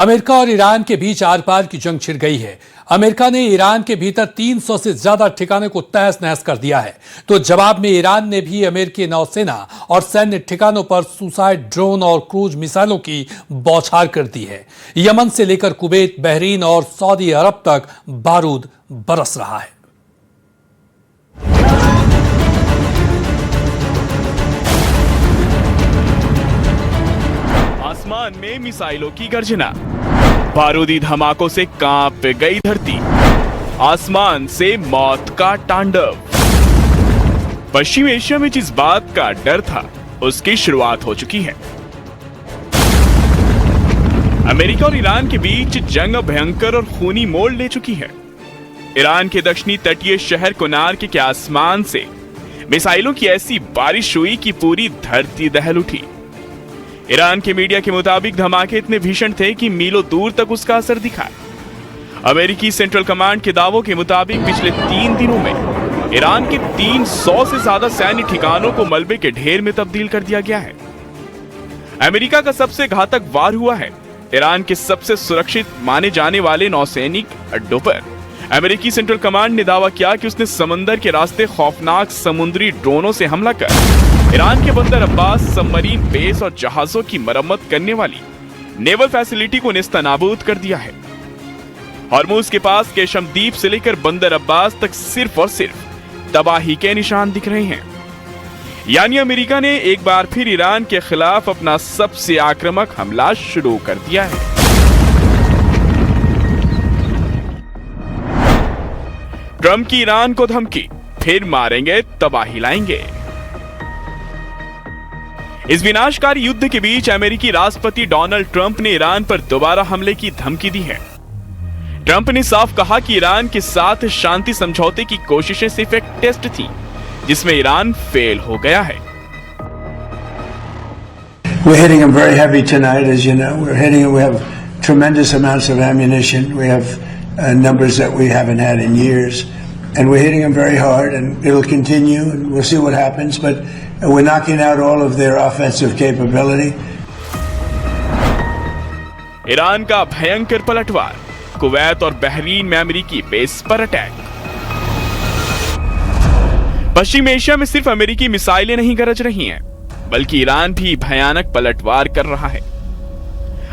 America और Iran के बीच are पार की जंग छिड़ गई है। अमेरिका ने ईरान के भीतर 300 से ज्यादा ठिकाने को तहस नहस कर दिया है, तो जवाब में ईरान ने भी अमेरिकी नौसेना और सैन्य ठिकानों पर सुसाइड ड्रोन और क्रूज मिसाइलों की बौछार कर दी है। यमन से लेकर कुवैत, बहरीन और सऊदी अरब तक बारूद बरस रहा है। आसमान में मिसाइलों की गर्जना, बारूदी धमाकों से कांप गई धरती, आसमान से मौत का तांडव। पश्चिम एशिया में जिस बात का डर था, उसकी शुरुआत हो चुकी है। अमेरिका और ईरान के बीच जंग भयंकर और खूनी मोड़ ले चुकी है। ईरान के दक्षिणी तटीय शहर कोनार्क के आसमान से मिसाइलों की ऐसी बारिश हुई कि पूरी धरती दहल उठी। ईरान के मीडिया के मुताबिक धमाके इतने भीषण थे कि मीलों दूर तक उसका असर दिखा। अमेरिकी सेंट्रल कमांड के दावों के मुताबिक पिछले 3 दिनों में ईरान के 300 से ज्यादा सैन्य ठिकानों को मलबे के ढेर में तब्दील कर दिया गया है। अमेरिका का सबसे घातक वार हुआ है ईरान के सबसे सुरक्षित माने जाने वाले नौसैनिक अड्डों पर। अमेरिकी सेंट्रल कमांड ने दावा किया कि उसने समंदर के रास्ते खौफनाक समुद्री ड्रोनों से हमला कर ईरान के बंदर अब्बास सबमरीन बेस और जहाजों की मरम्मत करने वाली नेवल फैसिलिटी को नेस्तनाबूद कर दिया है। हॉर्मुज के पास केशमद्वीप से लेकर बंदर अब्बास तक सिर्फ और सिर्फ तबाही के निशान दिख रहे हैं। यानी अमेरिका ने एक बार फिर ईरान के खिलाफ अपना सबसे आक्रामक हमला शुरू कर दिया है। ट्रंप की ईरान को धमकी, फिर मारेंगे तबाही लाएंगे। इस विनाशकारी युद्ध के बीच अमेरिकी राष्ट्रपति डोनाल्ड ट्रंप ने ईरान पर दोबारा हमले की धमकी दी है। ट्रंप ने साफ कहा कि ईरान के साथ शांति समझौते की कोशिशें सिर्फ एक टेस्ट थी, जिसमें ईरान फेल हो गया है। We're hitting them very heavy tonight, as you know. We're hitting them. We have tremendous amounts of ammunition. We have numbers that we haven't had in years, and we're hitting them very hard. And it'll continue, and we'll see what happens. But we're knocking out all of their offensive capability. Iran का भयंकर पलटवार, Kuwait और Bahrain में अमेरिकी base पर attack. पश्चिम Asia में सिर्फ अमेरिकी मिसाइलें नहीं गरज रही हैं, बल्कि ईरान भी भयानक पलटवार कर रहा है।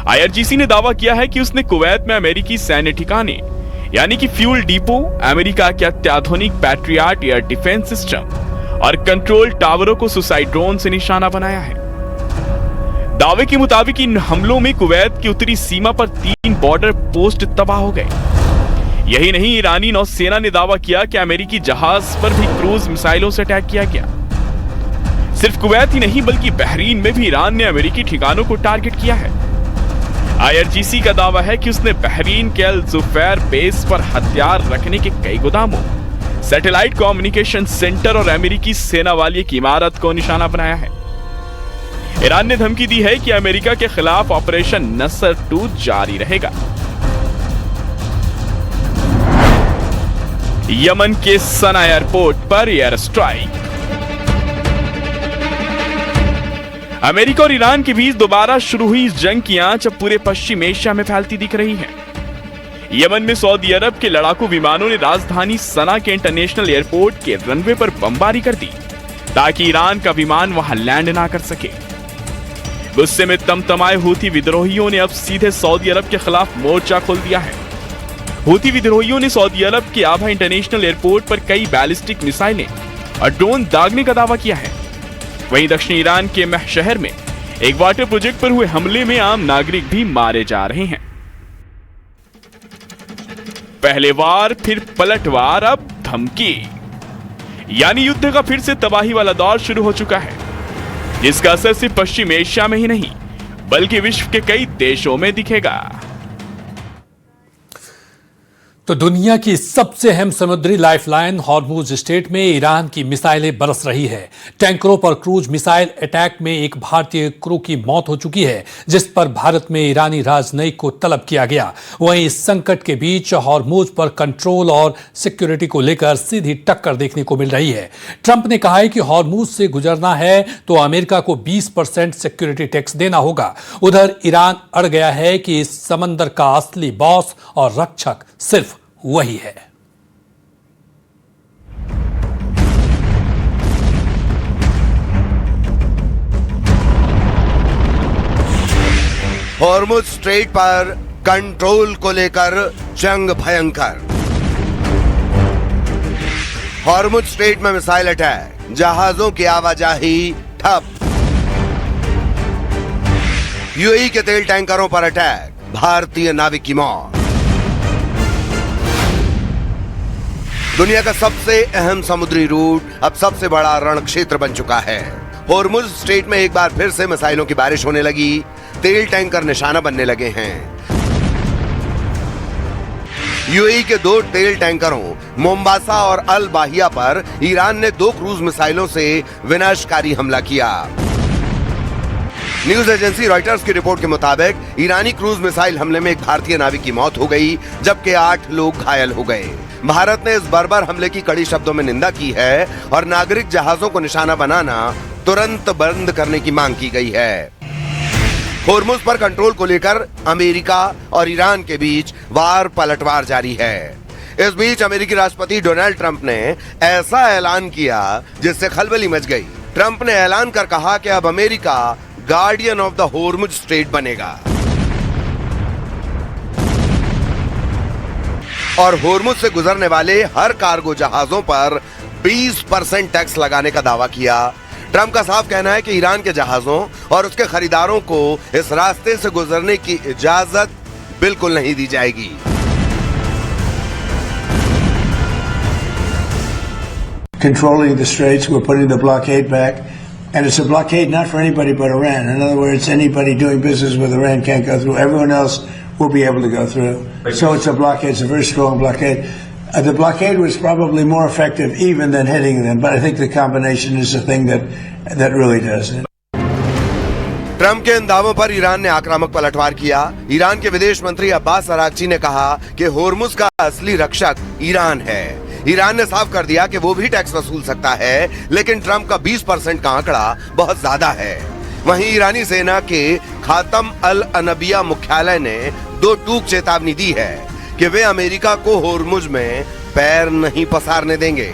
आईआरजीसी ने दावा किया है कि उसने कुवैत में अमेरिकी सैन्य ठिकाने यानी कि फ्यूल डिपो, अमेरिका के अत्याधुनिक पैट्रियट एयर डिफेंस सिस्टम और कंट्रोल टावरों को सुसाइड ड्रोन से निशाना बनाया है। दावे के मुताबिक इन हमलों में कुवैत की उत्तरी सीमा पर 3 बॉर्डर पोस्ट तबाह हो गए। यही नहीं, ईरानी नौसेना ने दावा किया कि अमेरिकी जहाज पर भी क्रूज मिसाइलों से अटैक किया गया। सिर्फ कुवैत ही नहीं, बल्कि बहरीन में भी ईरान ने अमेरिकी ठिकानों को टारगेट किया है। आईआरजीसी का दावा है कि उसने बहरीन के अल जुफैर बेस पर हथियार रखने के कई गोदामों, सैटेलाइट कम्युनिकेशन सेंटर और अमेरिकी सेना वाली एक इमारत को निशाना बनाया है। ईरान ने धमकी दी है कि अमेरिका के खिलाफ ऑपरेशन नसर 2 जारी रहेगा। यमन के सना एयरपोर्ट पर एयर स्ट्राइक। अमेरिका और ईरान के बीच दोबारा शुरू हुई इस जंग की आंच अब पूरे पश्चिम एशिया में फैलती दिख रही है। यमन में सऊदी अरब के लड़ाकू विमानों ने राजधानी सना के इंटरनेशनल एयरपोर्ट के रनवे पर बमबारी कर दी, ताकि ईरान का विमान वहां लैंड ना कर सके। गुस्से में तमतमाए हूथी विद्रोहियों ने अब सीधे सऊदी अरब के खिलाफ मोर्चा खोल दिया है। हूथी विद्रोहियों ने सऊदी अरब के आभा इंटरनेशनल एयरपोर्ट पर कई बैलिस्टिक मिसाइलें और ड्रोन दागने का दावा किया है। वहीं दक्षिणी ईरान के मह शहर में एक वाटर प्रोजेक्ट पर हुए हमले में आम नागरिक भी मारे जा रहे हैं। पहले वार फिर पलटवार, अब धमकी, यानी युद्ध का फिर से तबाही वाला दौर शुरू हो चुका है, जिसका असर सिर्फ पश्चिम एशिया में ही नहीं, बल्कि विश्व के कई देशों में दिखेगा। तो दुनिया की सबसे अहम समुद्री लाइफलाइन हॉर्मुज स्ट्रेट में ईरान की मिसाइलें बरस रही है। टैंकरों पर क्रूज मिसाइल अटैक में एक भारतीय क्रू की मौत हो चुकी है, जिस पर भारत में ईरानी राजनयिक को तलब किया गया। वहीं इस संकट के बीच हॉर्मुज पर कंट्रोल और सिक्योरिटी को लेकर सीधी टक्कर देखने को मिल रही है। ट्रंप ने कहा है कि हॉर्मुज से गुजरना है तो अमेरिका को 20% सिक्योरिटी टैक्स देना होगा। उधर ईरान अड़ गया है कि इस समंदर का असली बॉस और रक्षक सिर्फ वही है। हॉर्मुज स्ट्रेट पर कंट्रोल को लेकर जंग भयंकर। हॉर्मुज स्ट्रेट में मिसाइल अटैक, जहाजों की आवाजाही ठप। यूएई के तेल टैंकरों पर अटैक, भारतीय नाविक की मौत। दुनिया का सबसे अहम समुद्री रूट अब सबसे बड़ा रण क्षेत्र बन चुका है। हॉर्मुज स्ट्रेट में एक बार फिर से मिसाइलों की बारिश होने लगी, तेल टैंकर निशाना बनने लगे हैं। यूएई के 2 तेल टैंकरों मोम्बासा और अल बाहिया पर ईरान ने 2 क्रूज मिसाइलों से विनाशकारी हमला किया। न्यूज एजेंसी रॉयटर्स की रिपोर्ट के मुताबिक ईरानी क्रूज मिसाइल हमले में एक भारतीय नाविक की मौत हो गई, जबकि 8 लोग घायल हो गए। भारत ने इस बर्बर हमले की कड़ी शब्दों में निंदा की है और नागरिक जहाजों को निशाना बनाना तुरंत बंद करने की मांग की गई है। हॉर्मुज पर कंट्रोल को लेकर अमेरिका और ईरान के बीच वार पलटवार जारी है। इस बीच अमेरिकी राष्ट्रपति डोनाल्ड ट्रंप ने ऐसा ऐलान किया जिससे खलबली मच गई। ट्रंप ने ऐलान कर कहा कि अब America guardian of the Hormuz strait बनेगा और हॉर्मुज से गुजरने वाले हर कार्गो जहाजों पर 20% टैक्स लगाने का दावा किया। ट्रंप का साफ कहना है कि ईरान के जहाजों और उसके खरीदारों को इस रास्ते से गुजरने की इजाजत बिल्कुल नहीं दी जाएगी। Controlling the straits, we're putting the blockade back. And it's a blockade not for anybody but Iran. In other words, anybody doing business with Iran can't go through. Everyone else will be able to go through. So it's a blockade. It's a very strong blockade. The blockade was probably more effective even than hitting them. But I think the combination is the thing that really does it. Trump के इन दावों पर Iran ने आक्रामक पलटवार किया। Iran के विदेश मंत्री अब्बास अरागची ने कहा कि हॉर्मुज का असली रक्षक ईरान है। ईरान ने साफ कर दिया कि वो भी टैक्स वसूल सकता है, लेकिन ट्रंप का 20% का आंकड़ा बहुत ज्यादा है। वहीं ईरानी सेना के खातम अल अनबिया मुख्यालय ने 2 टूक चेतावनी दी है कि वे अमेरिका को हॉर्मुज में पैर नहीं पसारने देंगे।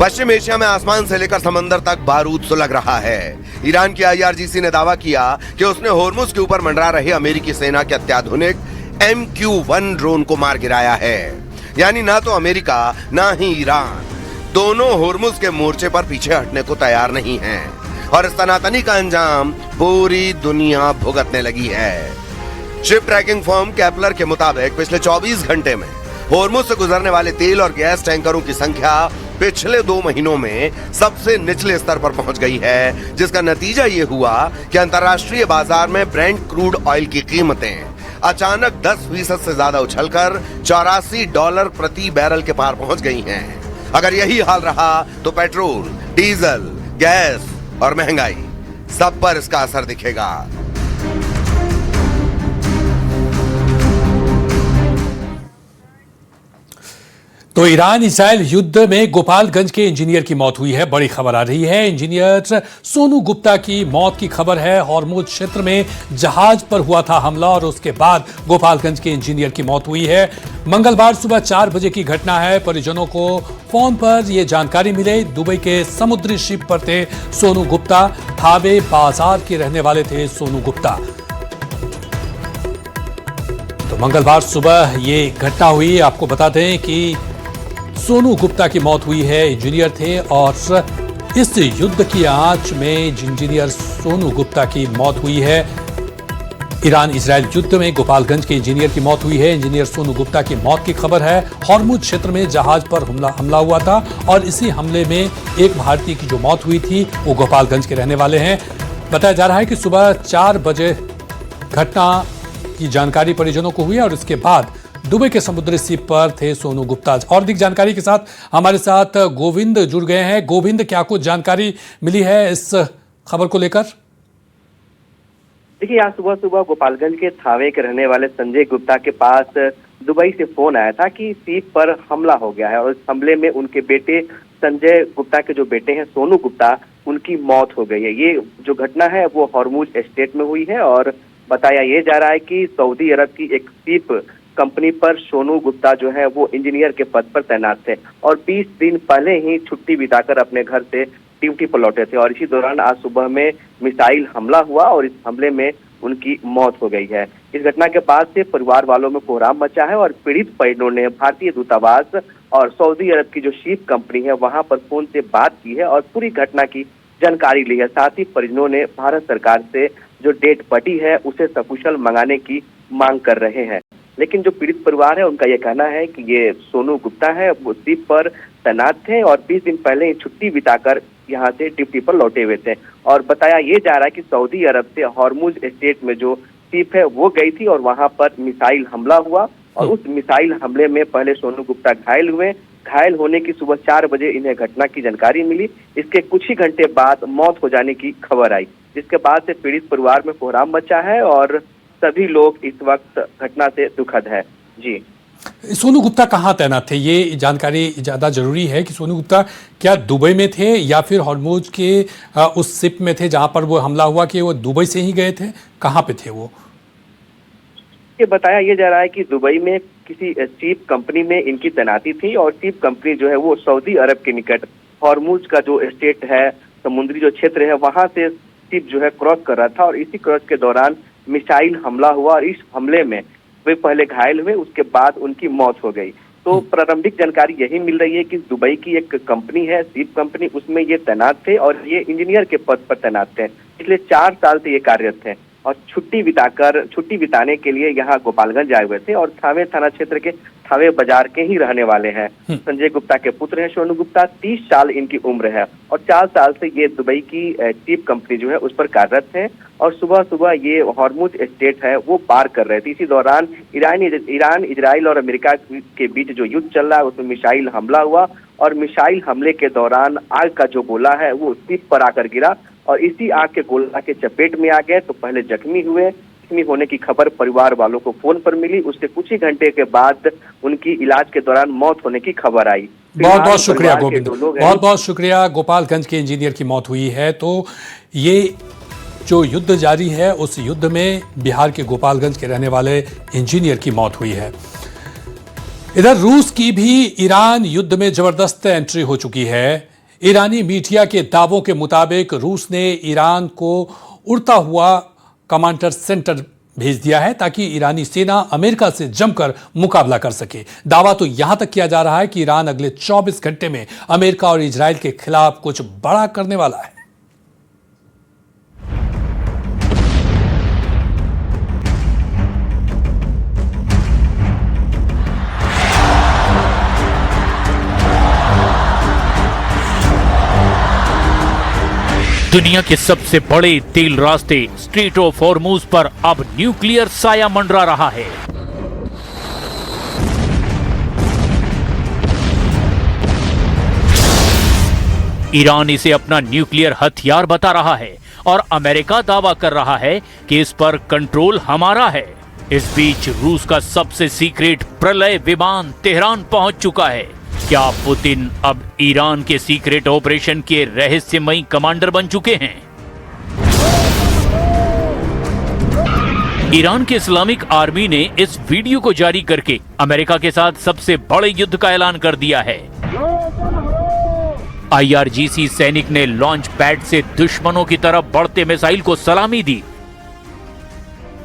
पश्चिम एशिया में आसमान से लेकर समंदर तक बारूद सुलग रहा है। ईरान की IRGC ने दावा किया कि उसने हॉर्मुज के ऊपर मंडरा रहे अमेरिकी सेना के अत्याधुनिक MQ-1 ड्रोन को मार गिराया है। यानी ना तो अमेरिका ना ही ईरान दोनों हॉर्मुज के मोर्चे पर पीछे हटने को तैयार नहीं हैं और इस तनातनी का अंजाम पूरी दुनिया भुगतने लगी है। शिप ट्रैकिंग फर्म केपलर के मुताबिक पिछले 24 घंटे में हॉर्मुज से गुजरने वाले तेल और गैस टैंकरों की संख्या पिछले 2 महीनों में सबसे निचले स्तर पर पहुंच गई है, जिसका नतीजा ये हुआ कि अंतर्राष्ट्रीय बाजार में ब्रेंट क्रूड ऑयल की कीमतें अचानक 10% से ज्यादा उछलकर $84 प्रति बैरल के पार पहुंच गई हैं। अगर यही हाल रहा तो पेट्रोल, डीजल, गैस और महंगाई सब पर इसका असर दिखेगा। तो ईरान इजरायल युद्ध में गोपालगंज के इंजीनियर की मौत हुई है। बड़ी खबर आ रही है। इंजीनियर सोनू गुप्ता की मौत की खबर है। हॉर्मुज क्षेत्र में जहाज पर हुआ था हमला और उसके बाद गोपालगंज के इंजीनियर की मौत हुई है। मंगलवार सुबह 4 बजे की घटना है। परिजनों को फोन पर यह जानकारी मिली। दुबई के समुद्री शिप पर थे सोनू गुप्ता। थावे बाजार के रहने वाले थे सोनू गुप्ता। तो मंगलवार सुबह ये घटना हुई। आपको बता दें कि सोनू गुप्ता की मौत हुई है। इंजीनियर थे और इस युद्ध की आंच में इंजीनियर सोनू गुप्ता की मौत हुई है। ईरान इजराइल युद्ध में गोपालगंज के इंजीनियर की मौत हुई है। इंजीनियर सोनू गुप्ता की मौत की खबर है। हॉर्मुज क्षेत्र में जहाज पर हमला हुआ था और इसी हमले में एक भारतीय की जो मौत हुई थी वो गोपालगंज के रहने वाले हैं। बताया जा रहा है कि सुबह 4 बजे घटना की जानकारी परिजनों को हुई और इसके बाद दुबई के समुद्री सीप पर थे सोनू गुप्ता। और अधिक जानकारी के साथ हमारे साथ गोविंद जुड़ गए हैं। गोविंद, क्या कुछ जानकारी मिली है इस खबर को लेकर? देखिए, आज सुबह सुबह गोपालगंज के थावे के रहने वाले संजय गुप्ता के पास दुबई से फोन आया था कि सीप पर हमला हो गया है और इस हमले में उनके बेटे संजय गुप्ता के जो बेटे हैं सोनू गुप्ता, उनकी मौत हो गई है। ये जो घटना है वो हॉर्मुज एस्टेट में हुई है और बताया ये जा रहा है कि सऊदी अरब की एक सीप कंपनी पर सोनू गुप्ता जो है वो इंजीनियर के पद पर तैनात थे और 20 दिन पहले ही छुट्टी बिताकर अपने घर से ड्यूटी पर लौटे थे और इसी दौरान आज सुबह में मिसाइल हमला हुआ और इस हमले में उनकी मौत हो गई है। इस घटना के बाद से परिवार वालों में कोहराम मचा है और पीड़ित परिजनों ने भारतीय दूतावास और सऊदी अरब की जो शिप कंपनी है वहां पर फोन से बात की है और पूरी घटना की जानकारी ली है। साथ ही परिजनों ने भारत सरकार से जो डेड बॉडी है उसे सकुशल मंगाने की मांग कर रहे हैं। लेकिन जो पीड़ित परिवार है उनका यह कहना है कि ये सोनू गुप्ता है, वो शिप पर तैनात थे और 20 दिन पहले ही छुट्टी बिताकर यहाँ से ड्यूटी पर लौटे हुए थे और बताया ये जा रहा है कि सऊदी अरब से हॉर्मुज एस्टेट में जो शिप है वो गई थी और वहां पर मिसाइल हमला हुआ और उस मिसाइल हमले में पहले सोनू गुप्ता घायल हुए। घायल होने की सुबह 4 बजे इन्हें घटना की जानकारी मिली। इसके कुछ ही घंटे बाद मौत हो जाने की खबर आई, जिसके बाद से पीड़ित परिवार में कोहराम मचा है और सभी लोग इस वक्त घटना से दुखद है। जी, सोनू गुप्ता कहाँ तैनात थे, ये जानकारी ज्यादा जरूरी है कि सोनू गुप्ता क्या दुबई में थे या फिर हॉर्मुज के उस शिप में थे जहां पर वो हमला हुआ, कि वो दुबई से ही गए थे, कहाँ पे थे वो? ये बताया ये जा रहा है कि दुबई में किसी शिप कंपनी में इनकी तैनाती थी और शिप कंपनी जो है वो सऊदी अरब के निकट हॉर्मुज का जो स्टेट है, समुद्री जो क्षेत्र है, वहां से शिप जो है क्रॉस कर रहा था और इसी क्रॉस के दौरान मिसाइल हमला हुआ और इस हमले में वे पहले घायल हुए, उसके बाद उनकी मौत हो गई। तो प्रारंभिक जानकारी यही मिल रही है कि दुबई की एक कंपनी है शिप कंपनी, उसमें ये तैनात थे और ये इंजीनियर के पद पर तैनात थे। पिछले 4 साल से ये कार्यरत थे और छुट्टी बिताने के लिए यहाँ गोपालगंज आए हुए थे और थावे थाना क्षेत्र के थावे बाजार के ही रहने वाले हैं। संजय गुप्ता के पुत्र हैं सोनू गुप्ता, 30 साल इनकी उम्र है और 4 साल से ये दुबई की शिप कंपनी जो है उस पर कार्यरत थे और सुबह सुबह ये हॉर्मुज एस्टेट है वो पार कर रहे थे। इसी दौरान ईरान इजराइल और अमेरिका के बीच जो युद्ध चल रहा है उसमें मिसाइल हमला हुआ और मिसाइल हमले के दौरान आग का जो गोला है वो शिप पर आकर गिरा और इसी आग के गोला के चपेट में आ गए तो पहले जख्मी हुए। जख्मी होने की खबर परिवार वालों को फोन पर मिली, उससे कुछ ही घंटे के बाद उनकी इलाज के दौरान मौत होने की खबर आई। बहुत बहुत शुक्रिया गोविंद, बहुत बहुत शुक्रिया। गोपालगंज के इंजीनियर की मौत हुई है तो ये जो युद्ध जारी है उस युद्ध में बिहार के गोपालगंज के रहने वाले इंजीनियर की मौत हुई है। इधर रूस की भी ईरान युद्ध में जबरदस्त एंट्री हो चुकी है। ईरानी मीडिया के दावों के मुताबिक रूस ने ईरान को उड़ता हुआ कमांडर सेंटर भेज दिया है ताकि ईरानी सेना अमेरिका से जमकर मुकाबला कर सके। दावा तो यहां तक किया जा रहा है कि ईरान अगले 24 घंटे में अमेरिका और इजराइल के खिलाफ कुछ बड़ा करने वाला है। दुनिया के सबसे बड़े तेल रास्ते स्ट्रेट ऑफ हॉर्मुज पर अब न्यूक्लियर साया मंडरा रहा है। ईरान इसे अपना न्यूक्लियर हथियार बता रहा है और अमेरिका दावा कर रहा है कि इस पर कंट्रोल हमारा है। इस बीच रूस का सबसे सीक्रेट प्रलय विमान तेहरान पहुंच चुका है। क्या पुतिन अब ईरान के सीक्रेट ऑपरेशन के रहस्यमयी कमांडर बन चुके हैं? ईरान के इस्लामिक आर्मी ने इस वीडियो को जारी करके अमेरिका के साथ सबसे बड़े युद्ध का ऐलान कर दिया है। IRGC सैनिक ने लॉन्च पैड से दुश्मनों की तरफ बढ़ते मिसाइल को सलामी दी।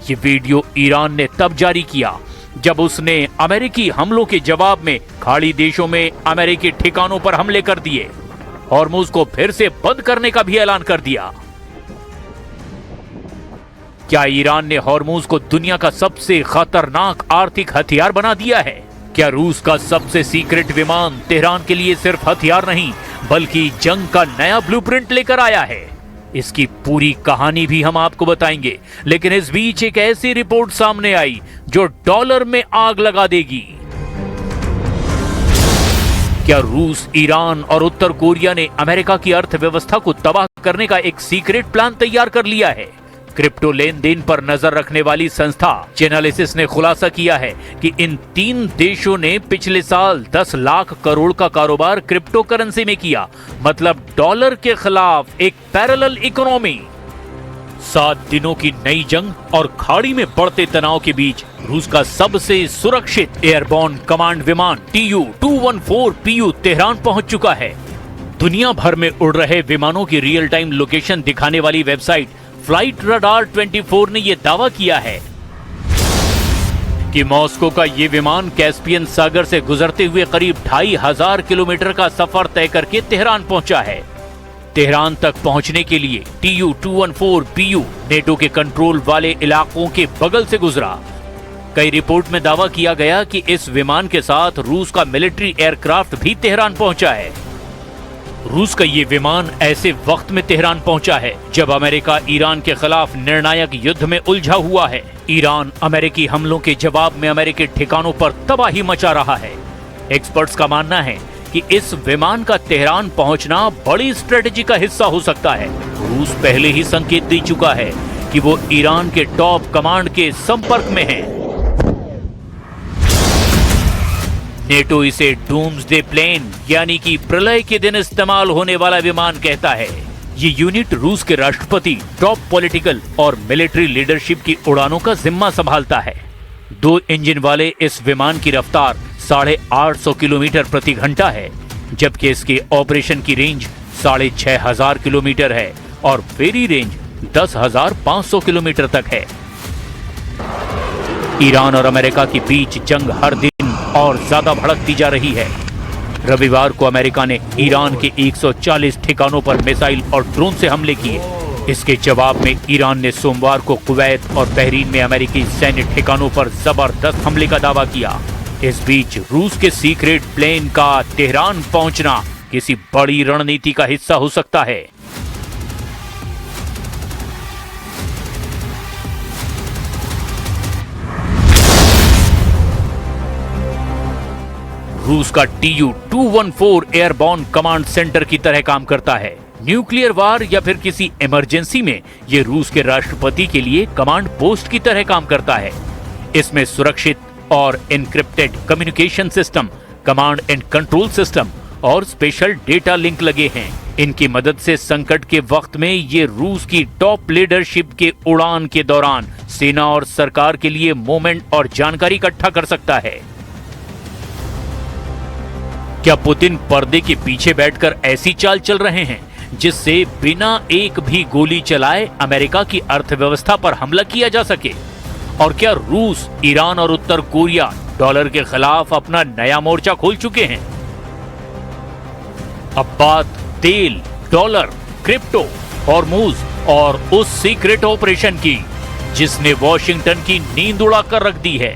ये वीडियो ईरान ने तब जारी किया जब उसने अमेरिकी हमलों के जवाब में खाड़ी देशों में अमेरिकी ठिकानों पर हमले कर दिए। हॉर्मुज को फिर से बंद करने का भी ऐलान कर दिया। क्या ईरान ने हॉर्मुज को दुनिया का सबसे खतरनाक आर्थिक हथियार बना दिया है? क्या रूस का सबसे सीक्रेट विमान तेहरान के लिए सिर्फ हथियार नहीं बल्कि जंग का नया ब्लूप्रिंट लेकर आया है? इसकी पूरी कहानी भी हम आपको बताएंगे, लेकिन इस बीच एक ऐसी रिपोर्ट सामने आई जो डॉलर में आग लगा देगी। क्या रूस, ईरान और उत्तर कोरिया ने अमेरिका की अर्थव्यवस्था को तबाह करने का एक सीक्रेट प्लान तैयार कर लिया है? क्रिप्टो लेन देन पर नजर रखने वाली संस्था चेनालिसिस ने खुलासा किया है कि इन 3 देशों ने पिछले साल 10 लाख करोड़ का कारोबार क्रिप्टो करेंसी में किया, मतलब डॉलर के खिलाफ एक पैरेलल इकोनॉमी। 7 दिनों की नई जंग और खाड़ी में बढ़ते तनाव के बीच रूस का सबसे सुरक्षित एयरबोर्न कमांड विमान Tu-214PU तेहरान पहुंच चुका है। दुनिया भर में उड़ रहे विमानों की रियल टाइम लोकेशन दिखाने वाली वेबसाइट फ्लाइट रडार 24 ने यह दावा किया है कि मॉस्को का यह विमान कैस्पियन सागर से गुजरते हुए करीब 2500 किलोमीटर का सफर तय करके तेहरान पहुंचा है। तेहरान तक पहुंचने के लिए Tu-214PU नेटो के कंट्रोल वाले इलाकों के बगल से गुजरा। कई रिपोर्ट में दावा किया गया कि इस विमान के साथ रूस का मिलिट्री एयरक्राफ्ट भी तेहरान पहुंचा है। रूस का ये विमान ऐसे वक्त में तेहरान पहुंचा है जब अमेरिका ईरान के खिलाफ निर्णायक युद्ध में उलझा हुआ है। ईरान अमेरिकी हमलों के जवाब में अमेरिकी ठिकानों पर तबाही मचा रहा है। एक्सपर्ट्स का मानना है कि इस विमान का तेहरान पहुंचना बड़ी स्ट्रेटेजी का हिस्सा हो सकता है। रूस पहले ही संकेत दे चुका है कि वो ईरान के टॉप कमांड के संपर्क में है। नेटो इसे डूम्सडे प्लेन यानी कि प्रलय के दिन इस्तेमाल होने वाला विमान कहता है। ये यूनिट रूस के राष्ट्रपति, टॉप पॉलिटिकल और मिलिट्री लीडरशिप की उड़ानों का जिम्मा संभालता है। 2 इंजन वाले इस विमान की रफ्तार 850 किलोमीटर प्रति घंटा है, जबकि इसके ऑपरेशन की रेंज 6500 किलोमीटर है और फेरी रेंज 10,500 किलोमीटर तक है। ईरान और अमेरिका के बीच जंग हर दिन और ज्यादा भड़कती जा रही है। रविवार को अमेरिका ने ईरान के 140 ठिकानों पर मिसाइल और ड्रोन से हमले किए। इसके जवाब में ईरान ने सोमवार को कुवैत और बहरीन में अमेरिकी सैन्य ठिकानों पर जबरदस्त हमले का दावा किया। इस बीच रूस के सीक्रेट प्लेन का तेहरान पहुंचना किसी बड़ी रणनीति का हिस्सा हो सकता है। रूस का Tu-214 एयरबोर्न कमांड सेंटर की तरह काम करता है। न्यूक्लियर वार या फिर किसी इमरजेंसी में यह रूस के राष्ट्रपति के लिए कमांड पोस्ट की तरह काम करता है। इसमें सुरक्षित और encrypted communication system, command and control system और स्पेशल डेटा लिंक लगे हैं। इनकी मदद से संकट के वक्त में ये रूस की टॉप लीडरशिप के उड़ान के दौरान सेना और सरकार के लिए मूवमेंट और जानकारी इकट्ठा कर सकता है। क्या पुतिन पर्दे के पीछे बैठकर ऐसी चाल चल रहे हैं जिससे बिना एक भी गोली चलाए अमेरिका की अर्थव्यवस्था पर हमला किया जा सके? और क्या रूस, ईरान और उत्तर कोरिया डॉलर के खिलाफ अपना नया मोर्चा खोल चुके हैं? अब बात तेल, डॉलर, क्रिप्टो, हॉर्मुज और उस सीक्रेट ऑपरेशन की जिसने वॉशिंगटन की नींद उड़ाकर रख दी है।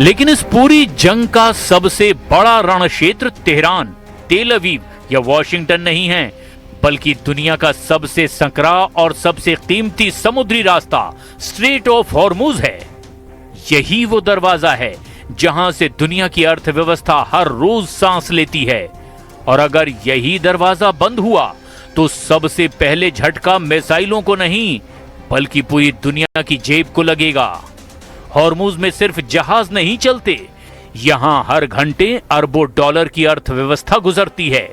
लेकिन इस पूरी जंग का सबसे बड़ा रण क्षेत्र तेहरान, तेल अवीव या वॉशिंगटन नहीं है, बल्कि दुनिया का सबसे संकरा और सबसे कीमती समुद्री रास्ता स्ट्रेट ऑफ हॉर्मुज है। यही वो दरवाजा है जहां से दुनिया की अर्थव्यवस्था हर रोज सांस लेती है। और अगर यही दरवाजा बंद हुआ तो सबसे पहले झटका मिसाइलों को नहीं बल्कि पूरी दुनिया की जेब को लगेगा। हॉर्मुज में सिर्फ जहाज नहीं चलते, यहां हर घंटे अरबों डॉलर की अर्थव्यवस्था गुजरती है।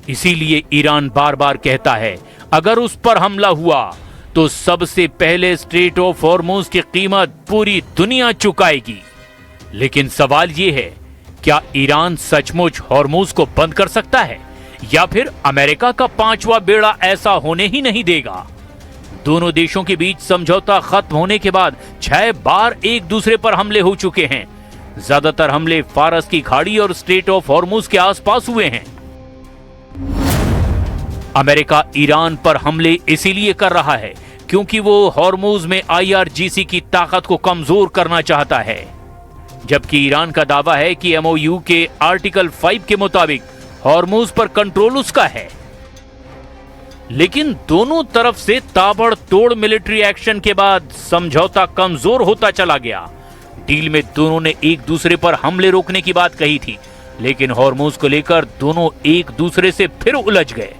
इसीलिए ईरान बार बार कहता है अगर उस पर हमला हुआ तो सबसे पहले स्ट्रेट ऑफ हॉर्मुज की कीमत पूरी दुनिया चुकाएगी। लेकिन सवाल यह है, क्या ईरान सचमुच हॉर्मुज को बंद कर सकता है या फिर अमेरिका का 5वां बेड़ा ऐसा होने ही नहीं देगा? दोनों देशों के बीच समझौता खत्म होने के बाद 6 बार एक दूसरे पर हमले हो चुके हैं। ज्यादातर हमले फारस की खाड़ी और स्ट्रेट ऑफ हॉर्मुज के आसपास हुए हैं। अमेरिका ईरान पर हमले इसीलिए कर रहा है क्योंकि वो हॉर्मुज में IRGC की ताकत को कमजोर करना चाहता है, जबकि ईरान का दावा है कि MOU के आर्टिकल 5 के मुताबिक हॉर्मुज पर कंट्रोल उसका है। लेकिन दोनों तरफ से ताबड़तोड़ मिलिट्री एक्शन के बाद समझौता कमजोर होता चला गया। डील में दोनों ने एक दूसरे पर हमले रोकने की बात कही थी, लेकिन हॉर्मुज को लेकर दोनों एक दूसरे से फिर उलझ गए।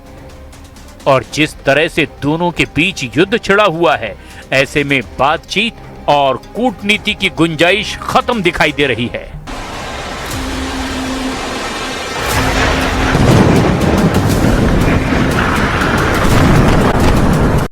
और जिस तरह से दोनों के बीच युद्ध छिड़ा हुआ है, ऐसे में बातचीत और कूटनीति की गुंजाइश खत्म दिखाई दे रही है।